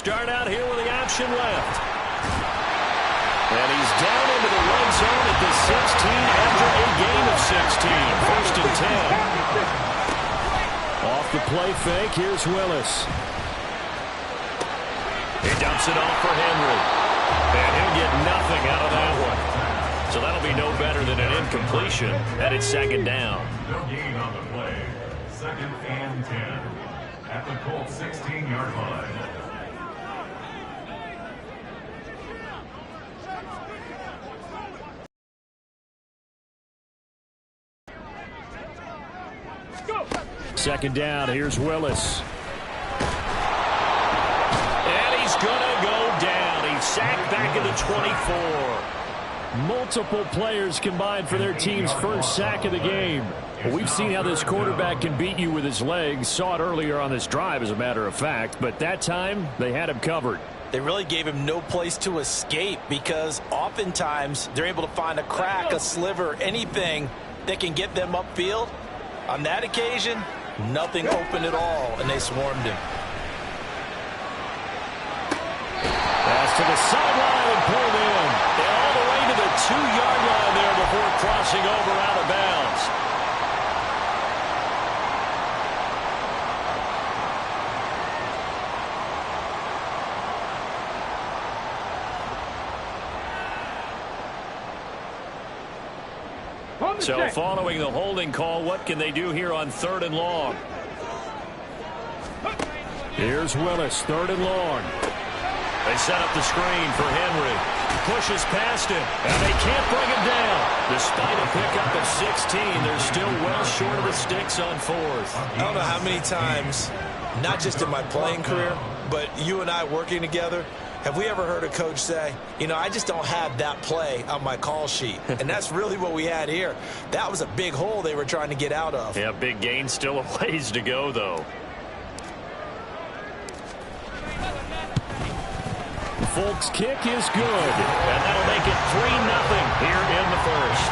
start out here with the option left. And he's down into the red zone at the 16 after a gain of 16. First and 10. Off the play fake, here's Willis. He dumps it off for Henry. And he'll get nothing out of that one. So that'll be no better than an incompletion. And it's second down. No gain on the play. Second and 10 at the Colts 16-yard line. Second down, here's Willis. And he's going to go down. He's sacked back at the 24. Multiple players combined for their team's first sack of the game. Well, we've seen how this quarterback can beat you with his legs. Saw it earlier on this drive, as a matter of fact. But that time, they had him covered. They really gave him no place to escape because oftentimes they're able to find a crack, a sliver, anything that can get them upfield. On that occasion, nothing open at all, and they swarmed him. Pass to the sideline and pulled in. And all the way to the 2-yard line there before crossing over out of bounds. So following the holding call, what can they do here on 3rd and long? Here's Willis, 3rd and long. They set up the screen for Henry. Pushes past him, and they can't bring him down. Despite a pickup of 16, they're still well short of the sticks on 4th. I don't know how many times, not just in my playing career, but you and I working together, have we ever heard a coach say, you know, I just don't have that play on my call sheet? And that's really what we had here. That was a big hole they were trying to get out of. Yeah, big gain, still a ways to go, though. Folks' kick is good, and that'll make it 3-0 here in the first.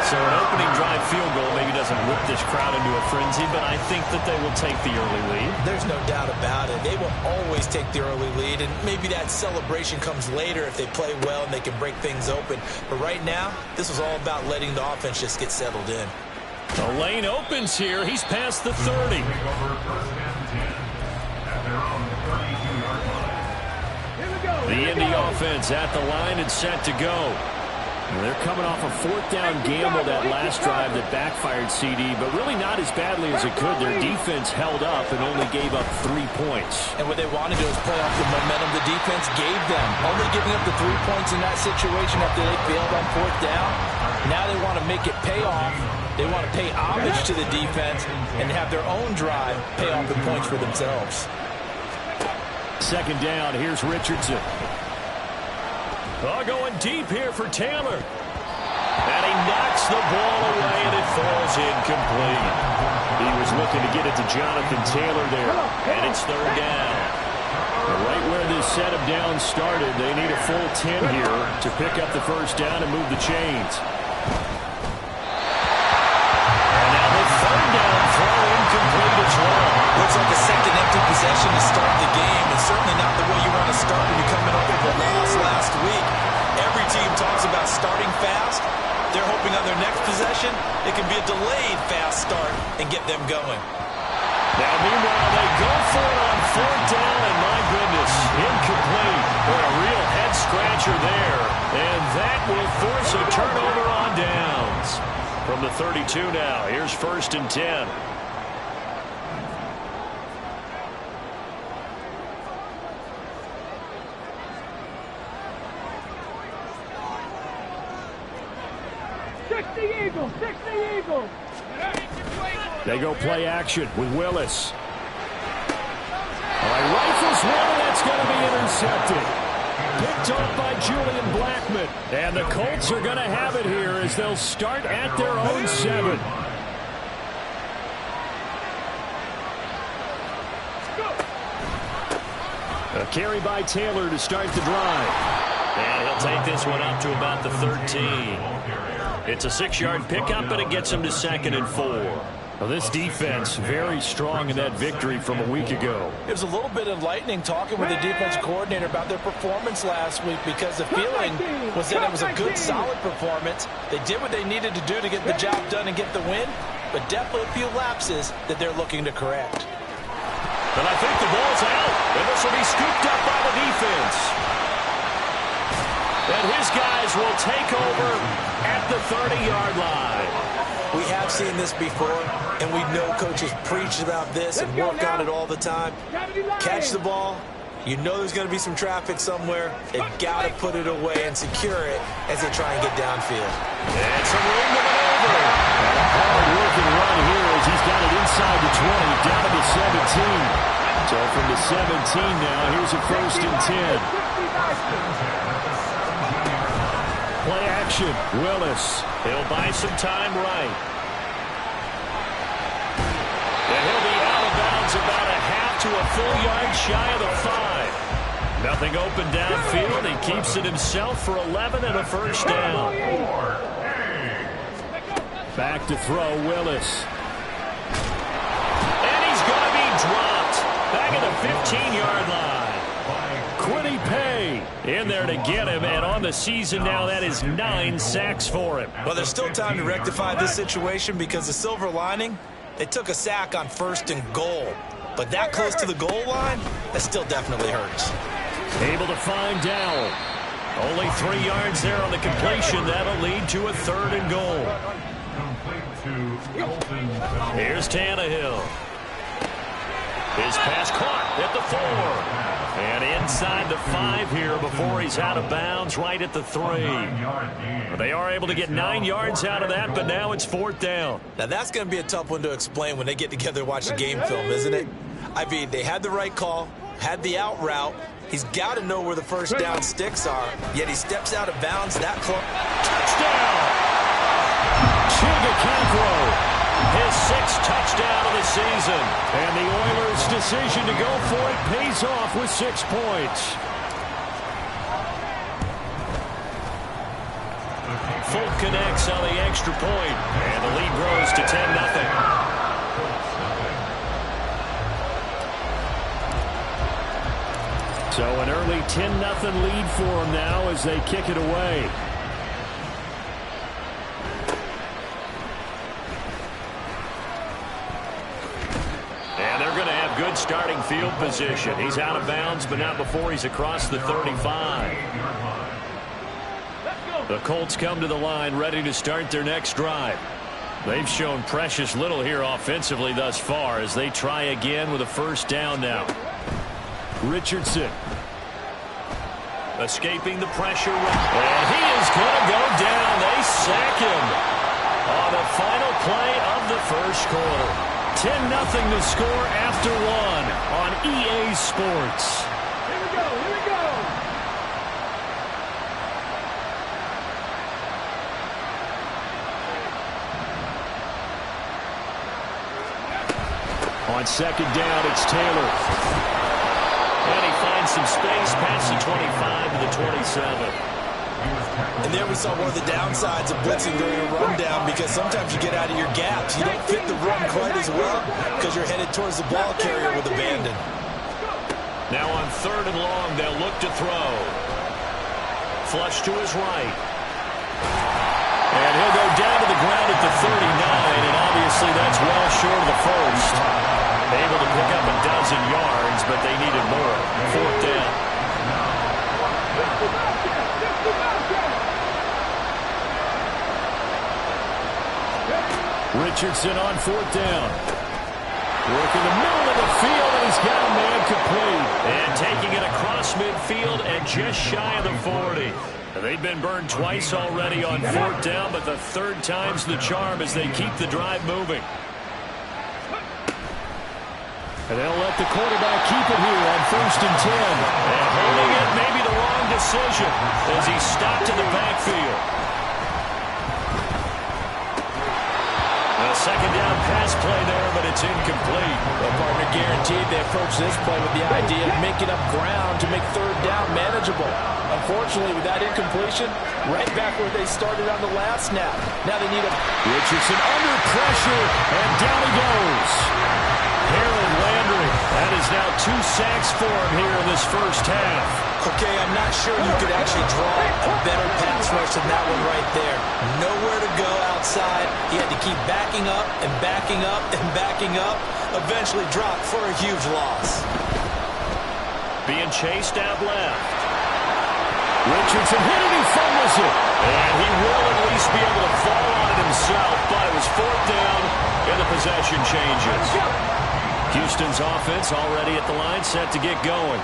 So an opening drive field goal maybe doesn't whip this crowd into a frenzy, but I think that they will take the early lead. There's no doubt about it. They will always take the early lead, and maybe that celebration comes later if they play well and they can break things open. But right now, this was all about letting the offense just get settled in. The lane opens here. He's past the 30. The Indy offense at the line and set to go. They're coming off a 4th down gamble that last drive that backfired CD, but really not as badly as it could. Their defense held up and only gave up 3 points. And what they wanted to do is play off the momentum the defense gave them. Only giving up the 3 points in that situation after they failed on 4th down. Now they want to make it pay off. They want to pay homage to the defense and have their own drive pay off the points for themselves. Second down, here's Richardson. Going deep here for Taylor. And he knocks the ball away, and it falls incomplete. He was looking to get it to Jonathan Taylor there, and it's 3rd down. Right where this set of downs started, they need a full 10 here to pick up the first down and move the chains. And now the 3rd down throw incomplete as well. Looks like a second empty possession to start the game, and certainly not the way you want to start when you're coming off of a loss last week. Every team talks about starting fast. They're hoping on their next possession, it can be a delayed fast start and get them going. Now, meanwhile, they go for it on 4th down, and my goodness, incomplete. Or a real head-scratcher there. And that will force a turnover on downs. From the 32 now, here's 1st and 10. They go play action with Willis. All right, rifles one, and that's going to be intercepted. Picked off by Julian Blackmon. And the Colts are going to have it here as they'll start at their own 7. A carry by Taylor to start the drive. And he'll take this one up to about the 13. It's a 6-yard pickup, but it gets him to 2nd and 4. Well, this defense very strong in that victory from a week ago. It was a little bit enlightening talking with the defensive coordinator about their performance last week, because the feeling was that it was a good, solid performance. They did what they needed to do to get the job done and get the win, but definitely a few lapses that they're looking to correct. But I think the ball's out, and this will be scooped up by the defense. And his guys will take over at the 30-yard line. We have seen this before, and we know coaches preach about this and work on it all the time. Catch the ball. You know there's going to be some traffic somewhere. They've got to put it away and secure it as they try and get downfield. And some room to maneuver. And a hard-working run here as he's got it inside the 20, down to the 17. So from the 17 now, here's a 1st and 10. Play action, Willis. He'll buy some time right. And he'll be out of bounds about a half to a full yard shy of the 5. Nothing open downfield. He keeps it himself for 11 and a 1st down. Back to throw, Willis. And he's going to be dropped. Back at the 15-yard line. Quiddy Pay in there to get him, and on the season now, that is 9 sacks for him. Well, there's still time to rectify this situation, because the silver lining, they took a sack on 1st and goal. But that close to the goal line, that still definitely hurts. Able to find Dowell. Only 3 yards there on the completion. That'll lead to a 3rd and goal. Here's Tannehill. His pass caught at the 4. And inside the 5 here before he's out of bounds, right at the 3. They are able to get 9 yards out of that, but now it's 4th down. Now that's going to be a tough one to explain when they get together and watch the game film, isn't it? I mean, they had the right call, had the out route. He's got to know where the 1st down sticks are, yet he steps out of bounds that close. Touchdown! Chigga his 6th touchdown of the season. And the Oilers' decision to go for it pays off with 6 points. Folk connects on the extra point, and the lead grows to 10-0. So an early 10-0 lead for them now as they kick it away. Good starting field position. He's out of bounds, but not before he's across the 35. The Colts come to the line ready to start their next drive. They've shown precious little here offensively thus far as they try again with a 1st down now. Richardson escaping the pressure. And he is going to go down. They sack him on the final play of the 1st quarter. 10-0 to score after 1 on EA Sports. Here we go, here we go. On 2nd down, it's Taylor. And he finds some space past the 25 to the 27. And there we saw one of the downsides of blitzing during a rundown, because sometimes you get out of your gaps. You don't fit the run quite as well because you're headed towards the ball carrier with abandon. Now on 3rd and long, they'll look to throw. Flush to his right. And he'll go down to the ground at the 39, and obviously that's well short of the 1st. Able to pick up a dozen yards, but they needed more. 4th down. Richardson on 4th down. Working the middle of the field, and he's got a man complete. And taking it across midfield and just shy of the 40. They've been burned twice already on 4th down, but the 3rd time's the charm as they keep the drive moving. And they'll let the quarterback keep it here on 1st and 10. And holding it may be the wrong decision as he stopped in the backfield. A second down pass play there, but it's incomplete. The partner guaranteed they approach this play with the idea of making up ground to make third down manageable. Unfortunately, with that incompletion, right back where they started on the last snap. Now they need a... Richardson under pressure, and down he goes. Harold Landry. That is now 2 sacks for him here in this first half. Okay, I'm not sure you could actually draw a better pass rush than that one right there. Nowhere to go outside. He had to keep backing up and backing up and backing up. Eventually dropped for a huge loss. Being chased out left. Richardson hit it, he fumbles it. And he will at least be able to fall on it himself, but it was 4th down, and the possession changes. Houston's offense already at the line, set to get going.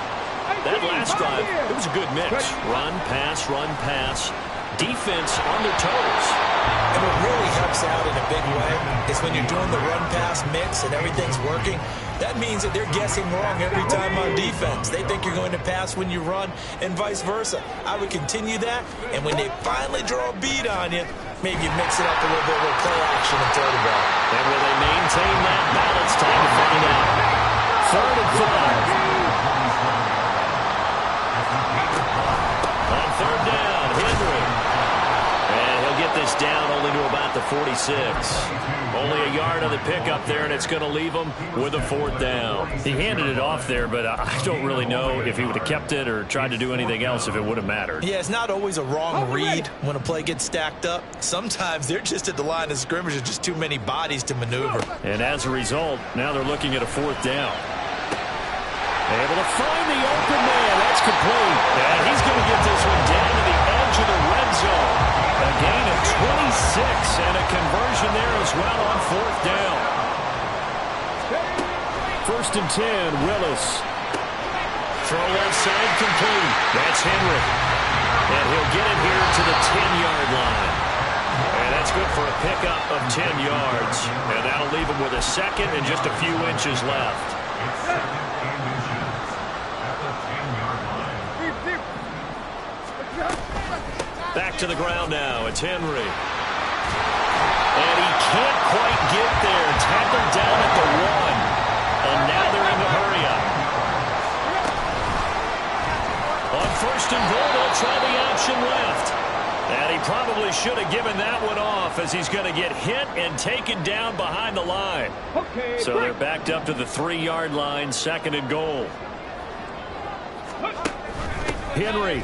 That last drive, it was a good mix. Run, pass, defense on their toes. And what really helps out in a big way is when you're doing the run-pass mix and everything's working, that means that they're guessing wrong every time on defense. They think you're going to pass when you run and vice versa. I would continue that, and when they finally draw a beat on you, maybe mix it up a little bit with play action and throw the ball. And will they maintain that balance? Time to find out. 3rd and 5. On 3rd down, Henry. And he'll get this down only to about the 46. Only a yard on the pickup there, and it's going to leave him with a 4th down. He handed it off there, but I don't really know if he would have kept it or tried to do anything else if it would have mattered. Yeah, it's not always a wrong read when a play gets stacked up. Sometimes they're just at the line of scrimmage with just too many bodies to maneuver. And as a result, now they're looking at a 4th down. Able to find the open man. That's complete. And he's going to get this one down to the edge of the red zone. A gain of 26 and a conversion there as well on 4th down. 1st and 10, Willis. Throw left side complete. That's Henry. And he'll get it here to the 10-yard line. And that's good for a pickup of 10 yards. And that'll leave him with a second and just a few inches left. Back to the ground now. It's Henry. And he can't quite get there. Tackled down at the 1. And now they're in the hurry-up. On 1st and goal, they'll try the option left. And he probably should have given that one off as he's going to get hit and taken down behind the line. So they're backed up to the 3-yard line, 2nd and goal. Henry.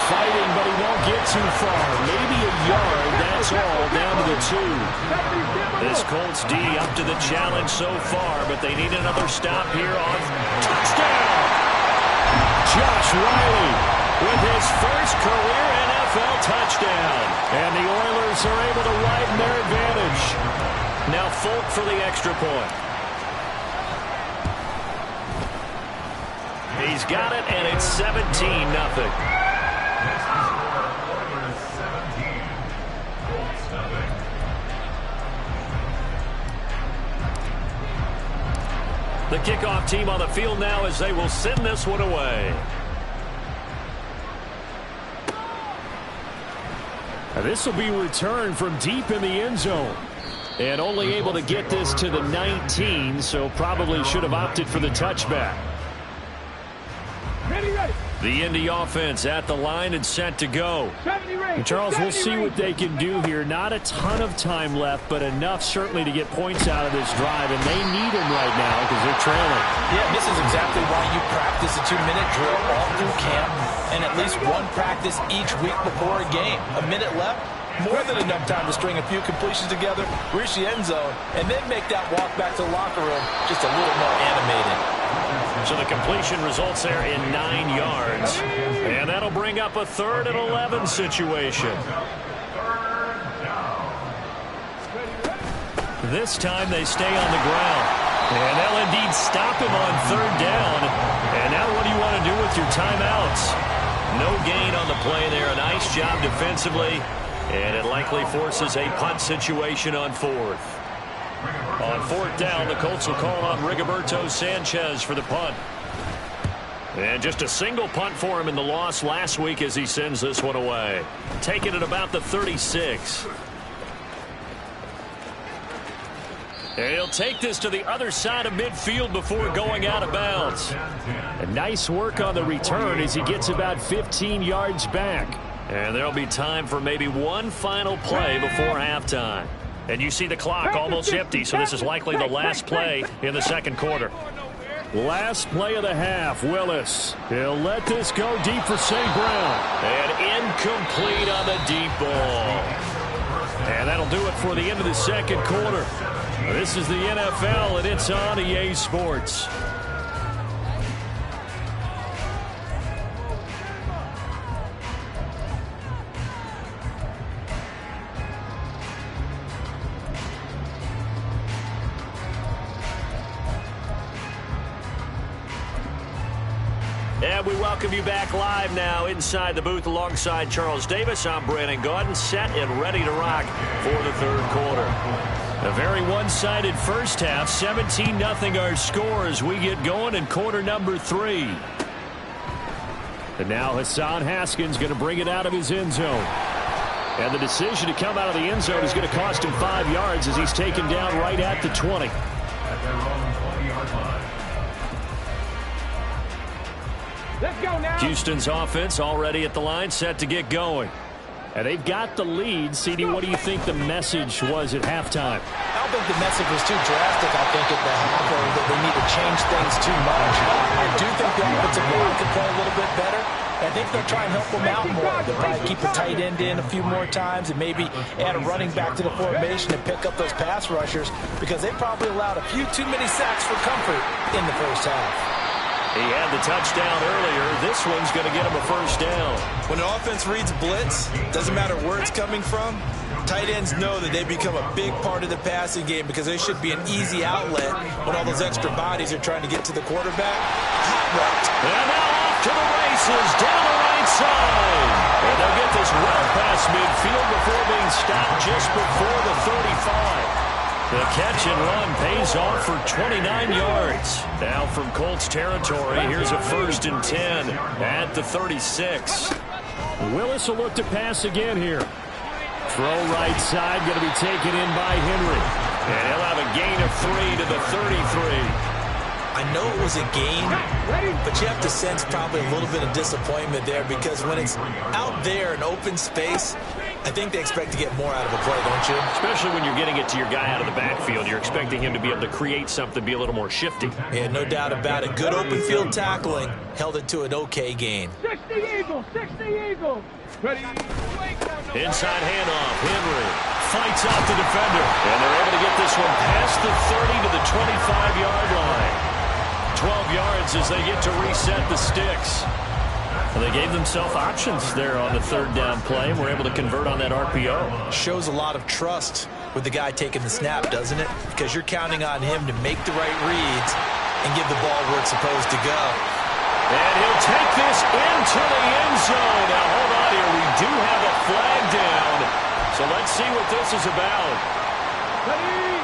Fighting, but he won't get too far. Maybe a yard, that's all, down to the 2. This Colts D up to the challenge so far, but they need another stop here on touchdown. Josh Riley with his first career NFL touchdown. And the Oilers are able to widen their advantage. Now Folk for the extra point. He's got it, and it's 17-0. The kickoff team on the field now as they will send this one away. This will be returned from deep in the end zone. And only able to get this to the 19, so probably should have opted for the touchback. The Indy offense at the line and set to go. And Charles, we'll see what they can do here. Not a ton of time left, but enough certainly to get points out of this drive, and they need them right now because they're trailing. Yeah, this is exactly why you practice a 2-minute drill all through camp and at least one practice each week before a game. A minute left, more than enough time to string a few completions together, reach the end zone, and then make that walk back to the locker room just a little more animated. So the completion results there in 9 yards. And that'll bring up a 3rd and 11 situation. This time they stay on the ground. And they'll indeed stop him on 3rd down. And now what do you want to do with your timeouts? No gain on the play there. A nice job defensively. And it likely forces a punt situation on 4th. On 4th down, the Colts will call on Rigoberto Sanchez for the punt. And just a single punt for him in the loss last week as he sends this one away. Taking it about the 36. And he'll take this to the other side of midfield before going out of bounds. And nice work on the return as he gets about 15 yards back. And there'll be time for maybe one final play before halftime. And you see the clock almost empty, so this is likely the last play in the second quarter. Last play of the half, Willis. He'll let this go deep for St. Brown. And incomplete on the deep ball. And that'll do it for the end of the second quarter. This is the NFL, and it's on EA Sports. And we welcome you back live now inside the booth alongside Charles Davis. I'm Brandon Gaudin, set and ready to rock for the third quarter. A very one-sided first half, 17-0 our score as we get going in quarter number 3. And now Hassan Haskins going to bring it out of his end zone. And the decision to come out of the end zone is going to cost him 5 yards as he's taken down right at the 20. At their own 20-yard line. Let's go now. Houston's offense already at the line, set to get going. And they've got the lead. CD, what do you think the message was at halftime? I don't think the message was too drastic, I think, at the half, or that they need to change things too much. I do think the offensive line could play a little bit better. I think they'll try and help them out more. They'll probably keep the tight end in a few more times and maybe add a running back to the formation and pick up those pass rushers because they probably allowed a few too many sacks for comfort in the first half. He had the touchdown earlier. This one's going to get him a first down. When the offense reads blitz, doesn't matter where it's coming from, tight ends know that they become a big part of the passing game because they should be an easy outlet when all those extra bodies are trying to get to the quarterback. Hot route. And now off to the races, down the right side. And they'll get this well past midfield before being stopped just before the 35. The catch and run pays off for 29 yards. Now from Colts territory, here's a 1st and 10 at the 36. Willis will look to pass again here. Throw right side, going to be taken in by Henry. And he'll have a gain of 3 to the 33. I know it was a game, but you have to sense probably a little bit of disappointment there because when it's out there in open space, I think they expect to get more out of a play, don't you? Especially when you're getting it to your guy out of the backfield. You're expecting him to be able to create something, be a little more shifty. Yeah, no doubt about it. Good open field tackling held it to an okay gain. 60 Eagles, 60 Eagles. Ready? Inside handoff, Henry fights off the defender. And they're able to get this one past the 30 to the 25-yard line. 12 yards as they get to reset the sticks. Well, they gave themselves options there on the third down play and were able to convert on that RPO. Shows a lot of trust with the guy taking the snap, doesn't it? Because you're counting on him to make the right reads and give the ball where it's supposed to go. And he'll take this into the end zone. Now, hold on here. We do have a flag down. So let's see what this is about. Ready?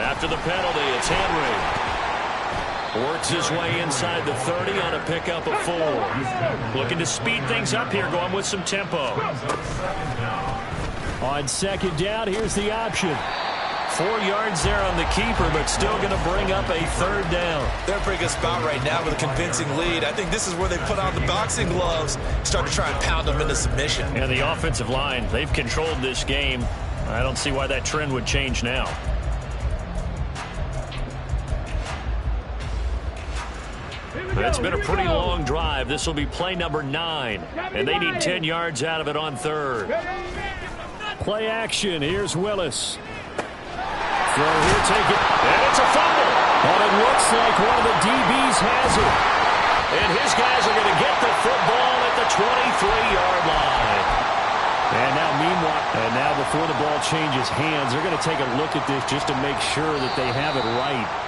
After the penalty, it's Henry. Works his way inside the 30 on a pickup of 4. Looking to speed things up here, going with some tempo. On second down, here's the option. 4 yards there on the keeper, but still going to bring up a third down. They're in a pretty good spot right now with a convincing lead. I think this is where they put on the boxing gloves, start to try and pound them into submission. And the offensive line, they've controlled this game. I don't see why that trend would change now. It's been a pretty long drive. This will be play number 9, and they need 10 yards out of it on third. Play action. Here's Willis. Throw here, take it, and it's a fumble. And it looks like one of the DBs has it. And his guys are going to get the football at the 23-yard line. And now, meanwhile, before the ball changes hands, they're going to take a look at this just to make sure that they have it right.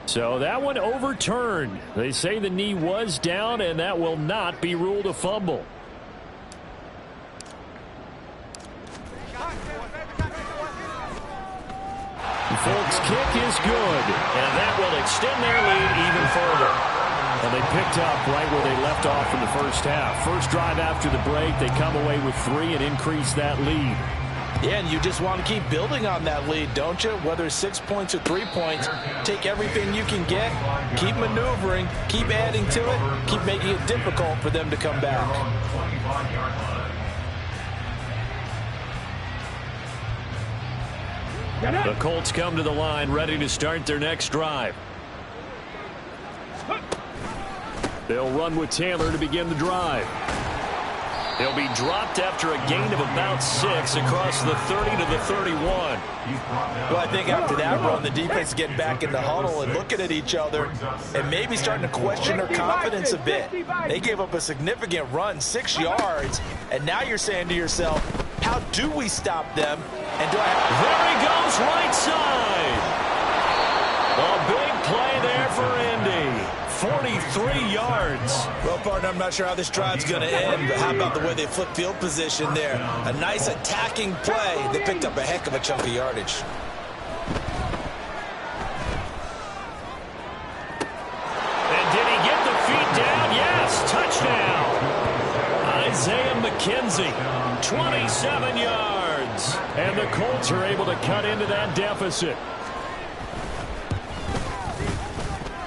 So that one overturned. They say the knee was down, and that will not be ruled a fumble. Folks' kick is good, and that will extend their lead even further. And they picked up right where they left off in the first half. First drive after the break, they come away with 3 and increase that lead. Yeah, and you just want to keep building on that lead, don't you? Whether it's 6 points or 3 points, take everything you can get, keep maneuvering, keep adding to it, keep making it difficult for them to come back. The Colts come to the line, ready to start their next drive. They'll run with Taylor to begin the drive. He'll be dropped after a gain of about 6 across the 30 to the 31. Well, I think after that run, the defense is getting back in the huddle and looking at each other and maybe starting to question their confidence a bit. They gave up a significant run, 6 yards, and now you're saying to yourself, how do we stop them? And do I There he goes, right side. A big play there for Indy. 43 yards. Well, partner, I'm not sure how this drive's going to end, but how about the way they flip field position there? A nice attacking play. They picked up a heck of a chunk of yardage. And did he get the feet down? Yes, touchdown. Isaiah McKenzie, 27 yards. And the Colts are able to cut into that deficit.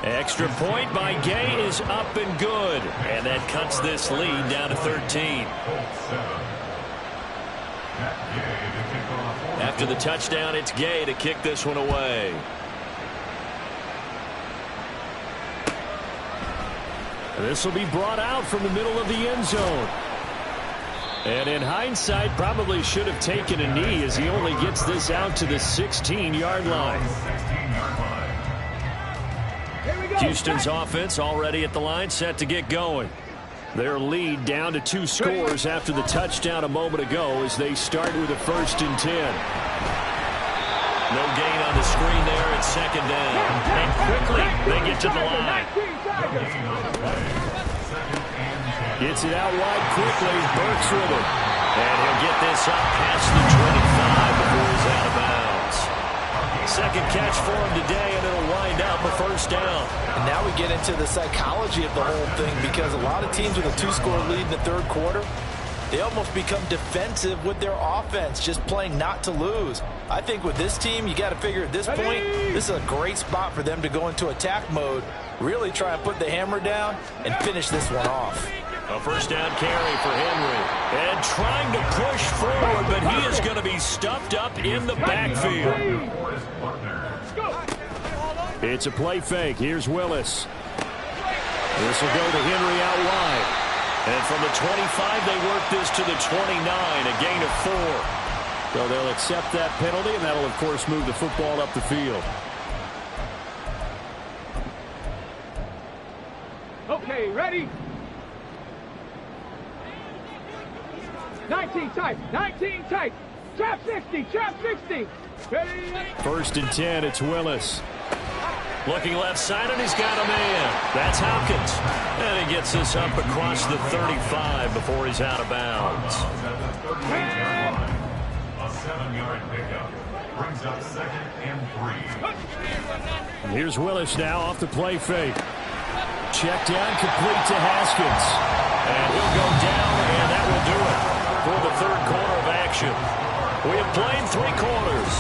Extra point by Gay is up and good. And that cuts this lead down to 13. After the touchdown, it's Gay to kick this one away. This will be brought out from the middle of the end zone. And in hindsight, probably should have taken a knee as he only gets this out to the 16-yard line. Houston's offense already at the line, set to get going. Their lead down to 2 scores after the touchdown a moment ago as they start with a 1st and 10. No gain on the screen there. It's 2nd down. And quickly they get to the line. Gets it out wide quickly. Burks with it. And he'll get this up past the 25 before he's out of bounds. 2nd catch for him today, and it'll wind up a 1st down. And now we get into the psychology of the whole thing, because a lot of teams with a 2-score lead in the 3rd quarter, they almost become defensive with their offense, just playing not to lose. I think with this team, you got to figure at this point, this is a great spot for them to go into attack mode, really try and put the hammer down and finish this one off. A 1st down carry for Henry. And trying to push forward, but he is going to be stuffed up in the backfield. It's a play fake. Here's Willis. This will go to Henry out wide. And from the 25, they work this to the 29, a gain of 4. So they'll accept that penalty, and that'll, of course, move the football up the field. Okay, ready? 19 tight, 19 tight. Trap 60, trap 60. Ready? 1st and 10, it's Willis. Looking left side, and he's got a man. That's Hopkins. And he gets this up across the 35 before he's out of bounds. A 7-yard pickup brings up 2nd and 3. And here's Willis now off the play fake. Check down, complete to Haskins. And he'll go down, and that will do it for the 3rd quarter of action. We have played 3 quarters.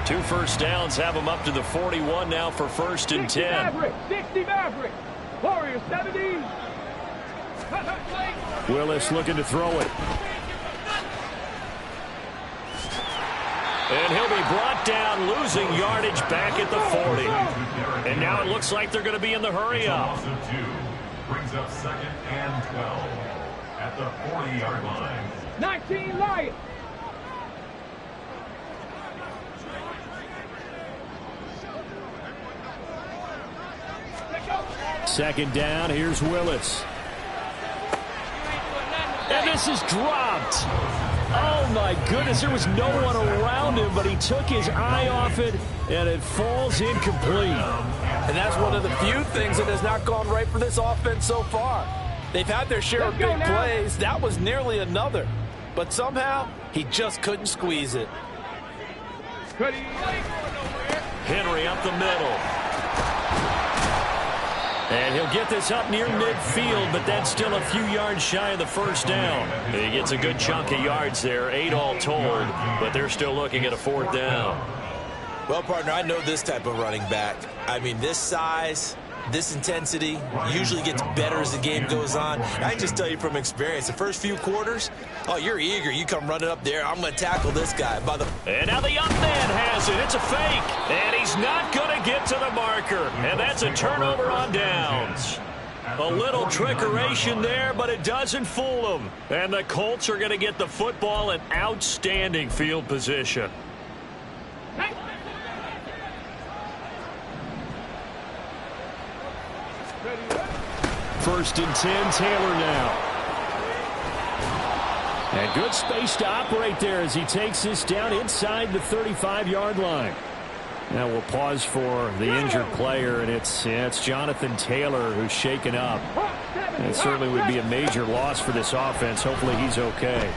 2 first downs have them up to the 41 now for 1st and 10. Maverick, 60 Maverick. Warriors 70. Willis looking to throw it. And he'll be brought down, losing yardage back at the 40. And now it looks like they're going to be in the hurry-up. Brings up 2nd and 12 at the 40-yard line. 19 Lions. Second down, here's Willis. And this is dropped. Oh, my goodness, there was no one around him, but he took his eye off it, and it falls incomplete. And that's one of the few things that has not gone right for this offense so far. They've had their share of big plays. That was nearly another. but somehow he just couldn't squeeze it. Henry up the middle. And he'll get this up near midfield, but that's still a few yards shy of the first down. He gets a good chunk of yards there, 8 all told, but they're still looking at a 4th down. Well, partner, I know this type of running back. I mean, this size, this intensity usually gets better as the game goes on. I can just tell you from experience, the first few quarters, oh, you're eager. You come running up there. I'm going to tackle this guy. And now the up man has it. It's a fake. And he's not going to get to the marker. And that's a turnover on downs. A little trickeration there, but it doesn't fool them. And the Colts are going to get the football in outstanding field position. First and 10, Taylor now. And good space to operate there as he takes this down inside the 35-yard line. Now we'll pause for the injured player, and it's Jonathan Taylor who's shaken up. And it certainly would be a major loss for this offense. Hopefully he's okay.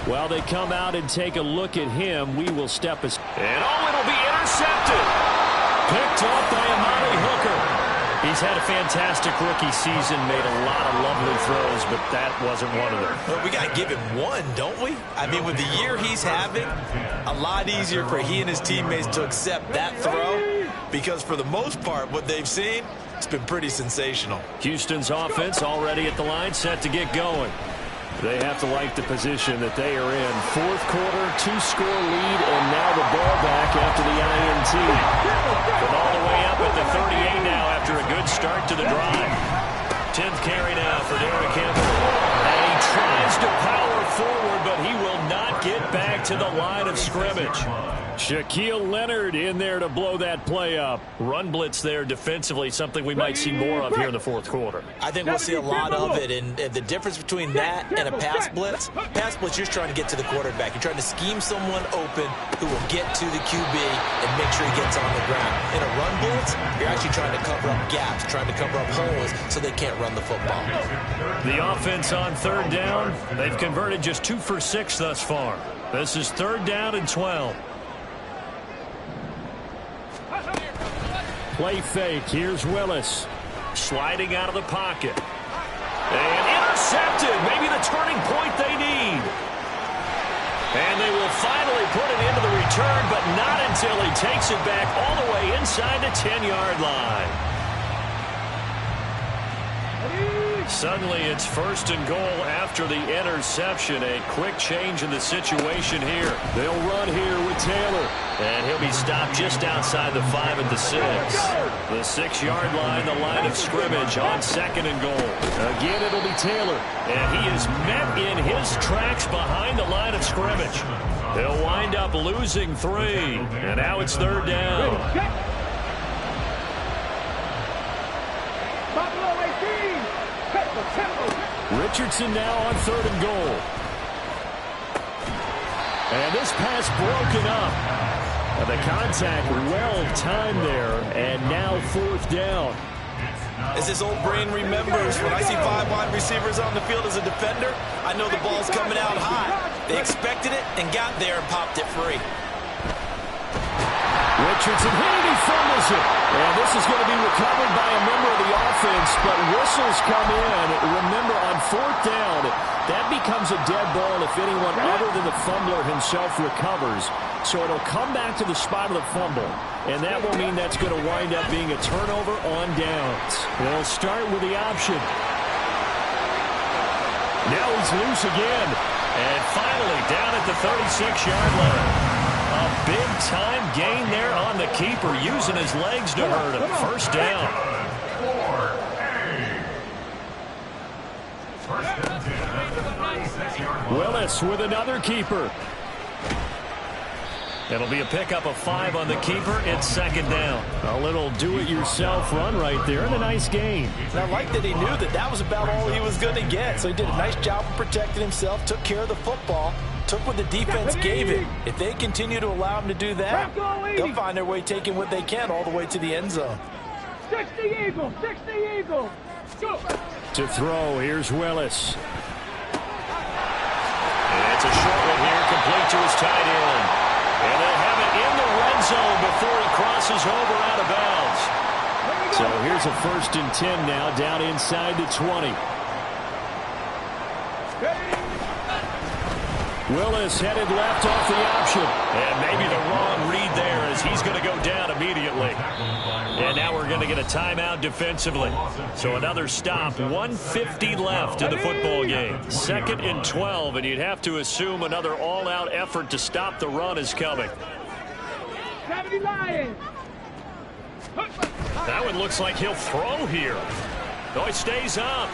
Well, they come out and take a look at him. We will step aside. And it'll be intercepted. Picked off by Amari Hooker. He's had a fantastic rookie season, made a lot of lovely throws, but that wasn't one of them. Well, we got to give him one, don't we? I mean, with the year he's having, a lot easier for he and his teammates to accept that throw, because for the most part, what they've seen, it's been pretty sensational. Houston's offense already at the line, set to get going. They have to like the position that they are in. 4th quarter, 2-score lead, and now the ball back after the INT. From all the way up at the 38 now after a good start to the drive. 10th carry now for Derrick Henry. And he tries to power forward, but he will not get back to the line of scrimmage. Shaquille Leonard in there to blow that play up. Run blitz there defensively, something we might see more of here in the 4th quarter. I think we'll see a lot of it, and the difference between that and a pass blitz, you're just trying to get to the quarterback. You're trying to scheme someone open who will get to the QB and make sure he gets on the ground. In a run blitz, you're actually trying to cover up gaps, trying to cover up holes so they can't run the football. The offense on 3rd down, they've converted just 2 for 6 thus far. This is 3rd down and 12. Play fake. Here's Willis. Sliding out of the pocket. And intercepted. Maybe the turning point they need. And they will finally put it into the return, but not until he takes it back all the way inside the 10-yard line. Suddenly it's 1st and goal after the interception. A quick change in the situation here. They'll run here with Taylor. And he'll be stopped just outside the 5 at the 6. The 6-yard line, the line of scrimmage on 2nd and goal. Again, it'll be Taylor. And he is met in his tracks behind the line of scrimmage. He'll wind up losing 3. And now it's 3rd down. Richardson now on 3rd and goal. And this pass broken up. And the contact well timed there. And now 4th down. As his old brain remembers, when I see 5 wide receivers on the field as a defender, I know the ball's coming out high. They expected it and got there and popped it free. Richardson hit it, he fumbles it. And this is going to be recovered by a member of the offense, but whistles come in. Remember, on 4th down, that becomes a dead ball if anyone other than the fumbler himself recovers. So it'll come back to the spot of the fumble, and that will mean that's going to wind up being a turnover on downs. They'll start with the option. Now he's loose again, and finally down at the 36-yard line. A big-time gain there on the keeper, using his legs to hurt him. 1st down. Willis with another keeper. It'll be a pickup of 5 on the keeper. It's 2nd down. A little do-it-yourself run right there, and a nice gain. And I like that he knew that was about all he was going to get. So he did a nice job of protecting himself, took care of the football, took what the defense gave him. If they continue to allow him to do that, they'll find their way taking what they can all the way to the end zone. 60 Eagles, 60 Eagles. Go. To throw, here's Willis. And It's a short one here, complete to his tight end. And they have it in the red zone before he crosses over out of bounds. So here's a 1st and 10 now, down inside the 20. Willis headed left off the option. And maybe the wrong read there as he's going to go down immediately. And now we're going to get a timeout defensively. So another stop, 1:50 left in the football game. 2nd and 12, and you'd have to assume another all-out effort to stop the run is coming. That one looks like he'll throw here. Oh, he stays up.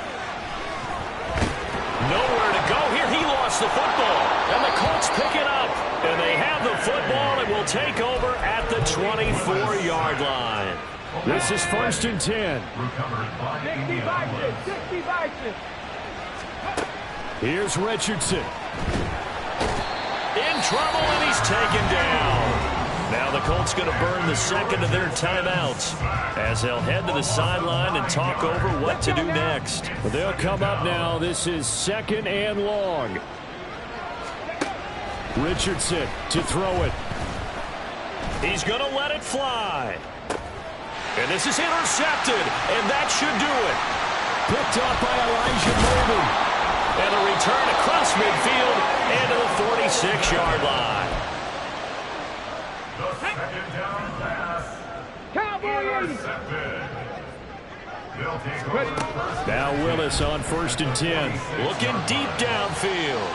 Nowhere to go here. He lost the football. And the Colts pick it up. And they have the football and will take over at the 24-yard line. This is 1st and 10. Here's Richardson. In trouble, and he's taken down. Now the Colts going to burn the 2nd of their timeouts as they'll head to the sideline and talk over what to do next. They'll come up now. This is 2nd and long. Richardson to throw it. He's going to let it fly. And this is intercepted, and that should do it. Picked up by Elijah Molden. And a return across midfield and to the 46-yard line. The 2nd down pass. Intercepted. They'll take over 1st. Now Willis on 1st and 10. Looking deep downfield.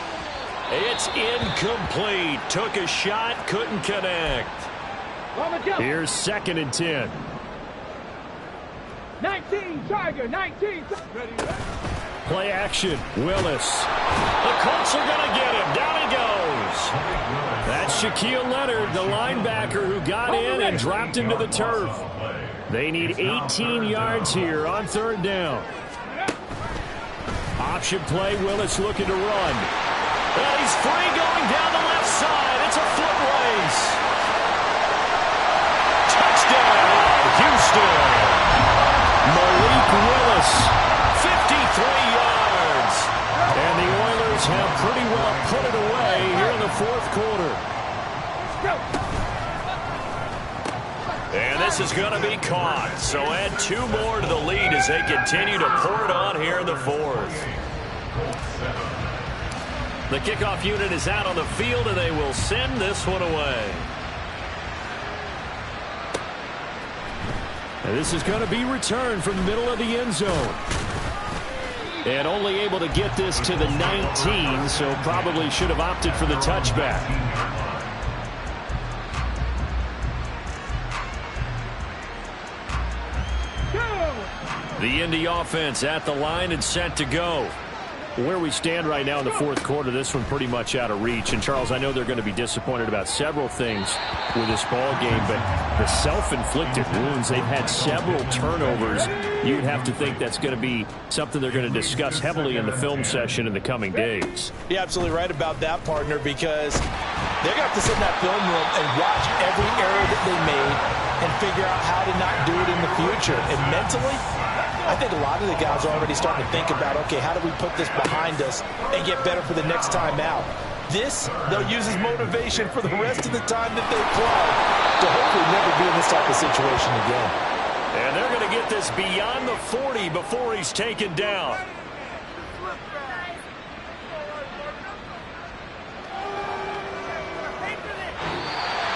It's incomplete. Took a shot, couldn't connect. Here's 2nd and 10. 19, Tiger, 19. Play action, Willis. The Colts are going to get him. Down he goes. That's Shaquille Leonard, the linebacker who got in and dropped into the turf. They need 18 yards here on 3rd down. Option play, Willis looking to run. And he's free going down the left side. It's a foot race. Touchdown, Houston. Malik Willis, 53 yards. And the Oilers have pretty well put it away here in the 4th quarter. And this is going to be caught. So add 2 more to the lead as they continue to pour it on here in the 4th. The kickoff unit is out on the field, and they will send this one away. And this is going to be returned from the middle of the end zone. And only able to get this to the 19, so probably should have opted for the touchback. The Indy offense at the line and set to go. Where we stand right now in the 4th quarter, this one pretty much out of reach. And, Charles, I know they're going to be disappointed about several things with this ball game, but the self-inflicted wounds, they've had several turnovers. You'd have to think that's going to be something they're going to discuss heavily in the film session in the coming days. You're absolutely right about that, partner, because they're going to have to sit in that film room and watch every error that they made and figure out how to not do it in the future. And mentally, I think a lot of the guys are already starting to think about, okay, how do we put this behind us and get better for the next time out? This, they'll use as motivation for the rest of the time that they play to hopefully never be in this type of situation again. And they're going to get this beyond the 40 before he's taken down.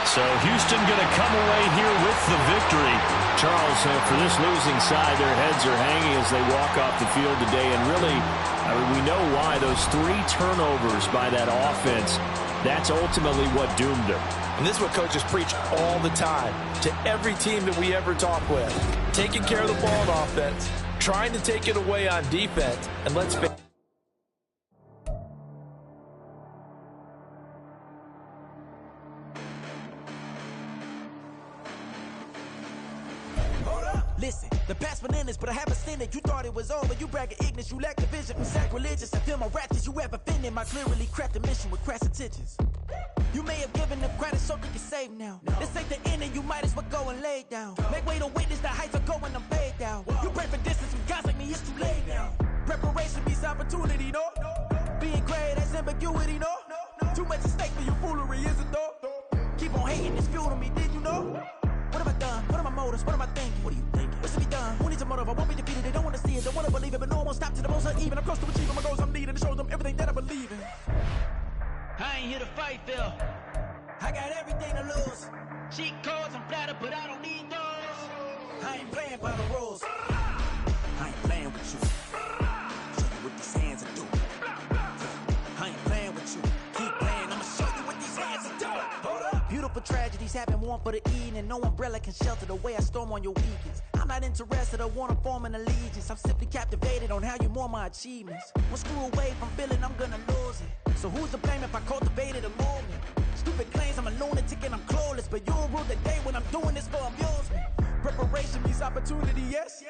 So Houston going to come away here with the victory. Charles, for this losing side, their heads are hanging as they walk off the field today. And really, I mean, we know why. Those 3 turnovers by that offense, that's ultimately what doomed them. And this is what coaches preach all the time to every team that we ever talk with. Taking care of the ball on offense, trying to take it away on defense, and let's face it. Listen, the past bananas, but I haven't seen it. You thought it was over, you bragging ignorance, you lack the vision. I'm sacrilegious, I feel my ratchets, you ever offended my clearly crafted mission with crass intentions. You may have given them credit so they can save now. This ain't the end and you might as well go and lay down. Make way to witness the heights are going, I'm paid down. You pray for distance with guys like me, it's too late now. Preparation beats opportunity, no? Being great, that's ambiguity, no? Too much at stake for your foolery, is it though? Keep on hating, it's fuel to me, did you know? What have I done? What are my motives? What am I thinking? What are you thinking? What's to be done? Who needs a motive? I won't be defeated. They don't want to see it, don't want to believe it, but no one won't stop till the most uneven. I'm close to achieving my goals. I'm needing to show them everything that I believe in. I ain't here to fight, Phil. I got everything to lose. Cheat codes, I'm flattered, but I don't need those. I ain't playing by the rules. I ain't playing with you. Show you what these hands are doing. I ain't playing with you. Keep playing, I'ma show you what these hands are doing. Hold up. Beautiful tragedies happen, one for the evening. No umbrella can shelter the way I storm on your weekends. I'm not interested, I wanna form an allegiance. I'm simply captivated on how you more my achievements. One screw away from feeling I'm gonna lose it. So who's to blame if I cultivated a movement? Stupid claims I'm a lunatic and I'm clueless, but you'll rule the day when I'm doing this for amusement. Preparation means opportunity, yes.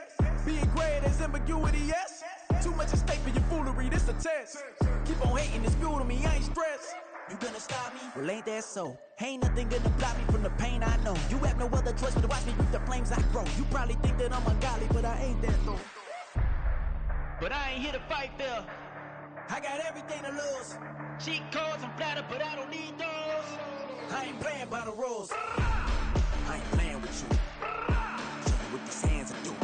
Being great as ambiguity, yes. Too much at stake for your foolery, this a test. Keep on hating, it's fuel to me, I ain't stressed. You gonna stop me? Well, ain't that so? Ain't nothing gonna block me from the pain I know. You have no other choice but to watch me reap the flames I grow. You probably think that I'm ungodly, but I ain't that though. But I ain't here to fight, Phil. I got everything to lose. Cheat codes, I'm flattered, but I don't need those. I ain't playing by the rules. I ain't playing with you. Show you what these hands are doing.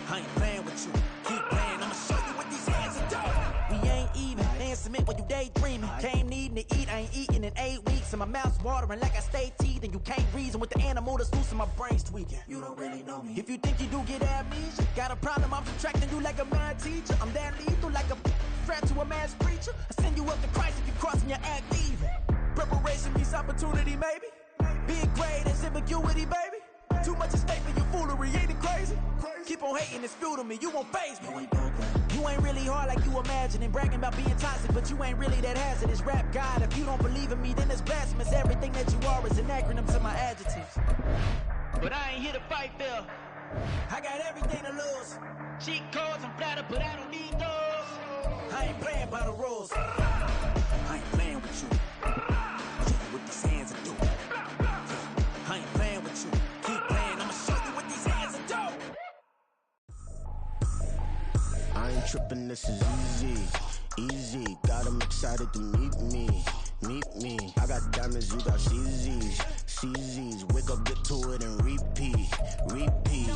I ain't playing with you. Keep playing, I'ma show you what these hands are doing. We ain't even. They ain't submit when you daydreaming. Came needing to eat, I ain't eating in 8 weeks. And my mouth's watering like I stay teeth. And you can't reason with the animal that's loose and my brain's tweaking. You don't really know me. If you think you do get amnesia, got a problem, I'm subtracting you like a mad teacher. I'm that lethal like a threat to a mass preacher. I send you up to Christ if you crossing your act even. Preparation means opportunity, maybe. Being great is ambiguity, baby. Too much at stake for your foolery, ain't it crazy? Keep on hating, it's fuel to me, you won't faze me. You ain't really hard like you imagine and bragging about being toxic, but you ain't really that hazardous. Rap God, if you don't believe in me, then it's blasphemous. Everything that you are is an acronym to my adjectives. But I ain't here to fight, Phil. I got everything to lose. Cheat codes, I'm flattered, but I don't need those. I ain't playing by the rules. I ain't playing with you. Show you what these hands are doing. I ain't playing with you. Keep playing, I'ma show you what these hands are doing. I ain't tripping, this is easy, easy. Got 'em excited to meet me, meet me. I got diamonds, you got CZs, CZs. Wake up, get to it and repeat, repeat.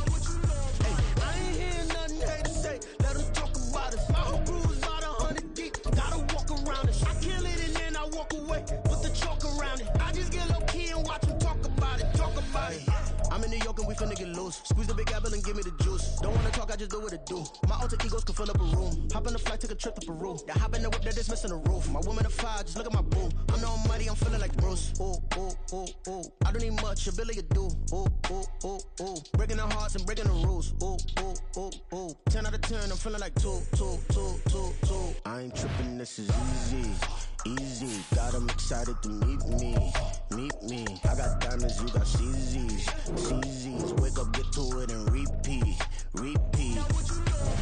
Hey, I ain't hearing nothing haters say. Let 'em talk about us. My whole crew is about 100 deep. Gotta walk around it. I kill it and then I walk away. Put the chalk around it. I just get low key and watch 'em talk about it, talk about it. I'm in New York and we finna get loose. Squeeze the big apple and give me the juice. Don't wanna talk, I just do what it do. My alter egos can fill up a room. Hop on the flight, take a trip to Peru. That hop in the whip that is missing the roof. My woman a fire, just look at my boo. I'm the almighty, I'm feeling like Bruce. Ooh, ooh, ooh, ooh. I don't need much, ability to do. Ooh, ooh, ooh, ooh. Breaking the hearts and breaking the rules. Ooh, ooh, ooh, ooh. 10 out of 10, I'm feeling like 2, 2, 2, 2, 2. I ain't tripping, this is easy, easy. Got 'em excited to meet me, meet me. I got diamonds, you got CZs, CZs. Wake up, get to it and repeat, repeat.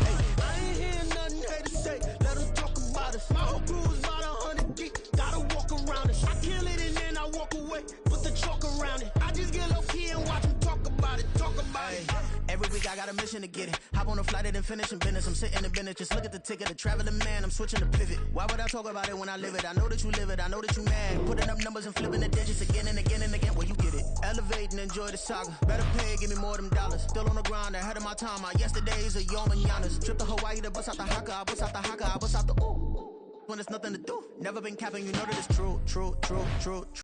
Hey, I ain't hearing nothing haters say. Let 'em talk about us. My whole crew is about 100 deep. Gotta walk around it. I kill it and then I walk away. Put the chalk around it. I just get low key and watch 'em talk about it, talk about it. Every week I got a mission to get it. Hop on a flight and finish in business. I'm sitting in business, just look at the ticket. A traveling man, I'm switching to pivot. Why would I talk about it when I live it? I know that you live it, I know that you mad. Putting up numbers and flipping the digits again and again and again. Well, you get it. Elevate and enjoy the saga. Better pay, give me more of them dollars. Still on the grind, ahead of my time. My yesterdays are your mananas. Trip to Hawaii to bust out the haka. I bust out the haka, I bust out the ooh. When there's nothing to do. Never been capping, you know that it's true, true, true, true, true.